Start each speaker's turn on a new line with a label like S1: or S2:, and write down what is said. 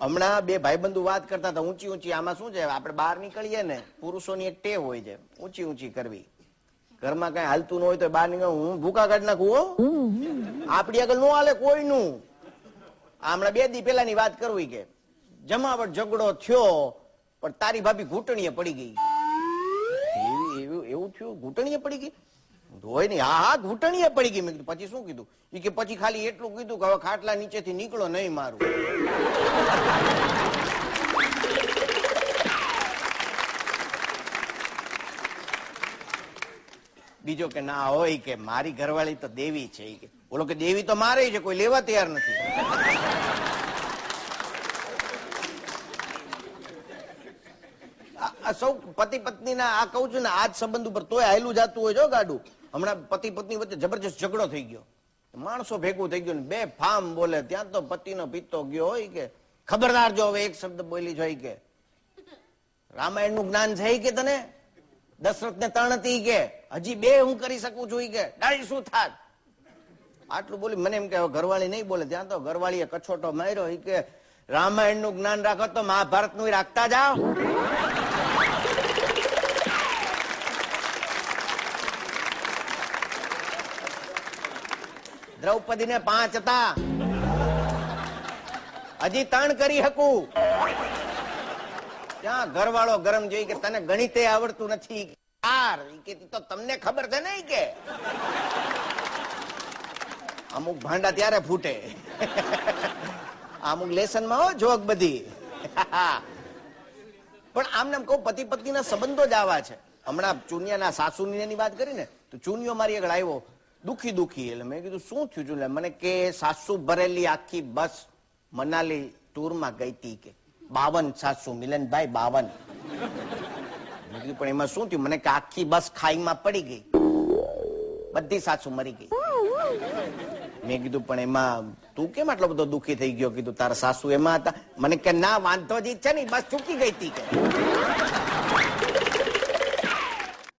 S1: હમણાં બે ભાઈબંધુ વાત કરતા હતા ઊંચી ઊંચી. આમાં શું છે, આપણે બહાર નીકળીએ ને પુરુષોની એક ટેવ હોય છે ઊંચી ઊંચી કરવી. ઘરમાં કઈ હાલતું ન હોય તો બહાર નીકળ, હું ભૂકા કાઢી નાખું હો, આપડી આગળ નો હાલે કોઈનું. હમણાં 2 દી પેલાની વાત કરવી કે જમાવટ ઝઘડો થયો પણ તારી ભાભી ઘૂંટણીએ પડી ગઈ. એવું થયું? ઘૂંટણીએ પડી ગઈ હોય ને? હા ઘૂંટણીએ પડી ગઈ. મેં કીધું પછી શું કીધું? એ કે પછી ખાલી એટલું કીધું કે હવે ખાટલા નીચેથી નીકળો નહીં મારું. બીજો કે ના હોય કે મારી ઘરવાળી તો દેવી છે. કે બોલો કે દેવી તો મારે છે, કોઈ લેવા તૈયાર નથી. સૌ પતિ પત્ની ના આ કઉ છું ને આ જ સંબંધ ઉપર તોય હાયલું જતું હોય જો ગાડું. હમણાં પતિ પત્ની વચ્ચે જબરજસ્ત ઝઘડો થઈ ગયો, માણસો ભેગું થઈ ગયું, બે ફામ બોલે. ત્યાં તો પતિનો પિત્તો ગયો હોય કે ખબરદાર જો હવે એક શબ્દ બોલી જોઈ કે રામાયણ નું જ્ઞાન છે કે તને? દશરથ ને તણ હતી કે હજી 2 હું કરી શકું છું કે ડાળી શું થાત? આટલું બોલી. મને એમ કે ઘરવાળી નહીં બોલે. ત્યાં તો ઘરવાળીએ કછોટો માર્યો કે રામાયણ નું જ્ઞાન રાખો તો મહાભારત નું રાખતા જાઓ. દ્રૌપદી ને 5 હતા, હજી 3 કરી શકું. ત્યાં ઘરવાળો ગરમ જોઈ કે તને ગણિતે આવડતું નથી કે તો તમને ખબર છે ને કે અમુક ભાંડા ત્યારે ફૂટે. અમુક લેસન માં હો જોક બધી. પણ આમ નામ કહું પતિ પત્ની ના સંબંધો જ આવા છે. હમણાં ચુનિયાના સાસુની વાત કરી ને તો ચુનિયો મારી આગળ આવ્યો દુખી. એટલે મેં કીધું શું થયું છું? મને કે સાસુ ભરેલી આખી બસ મનાલી ટૂર માં ગઈ હતી કે 52 સાસુ. મિલનભાઈ 52. મેં કીધું પણ એમાં શું થયું? મને કે આખી બસ ખાઈમાં પડી ગઈ, બધી સાસુ મરી ગઈ. મેં કીધું પણ એમાં તું કેમ આટલો બધો દુખી થઈ ગયો? કીધું તારા સાસુ એમાં હતા. મને કે ના વાંધો જ છે ને બસ ચૂકી ગઈ હતી કે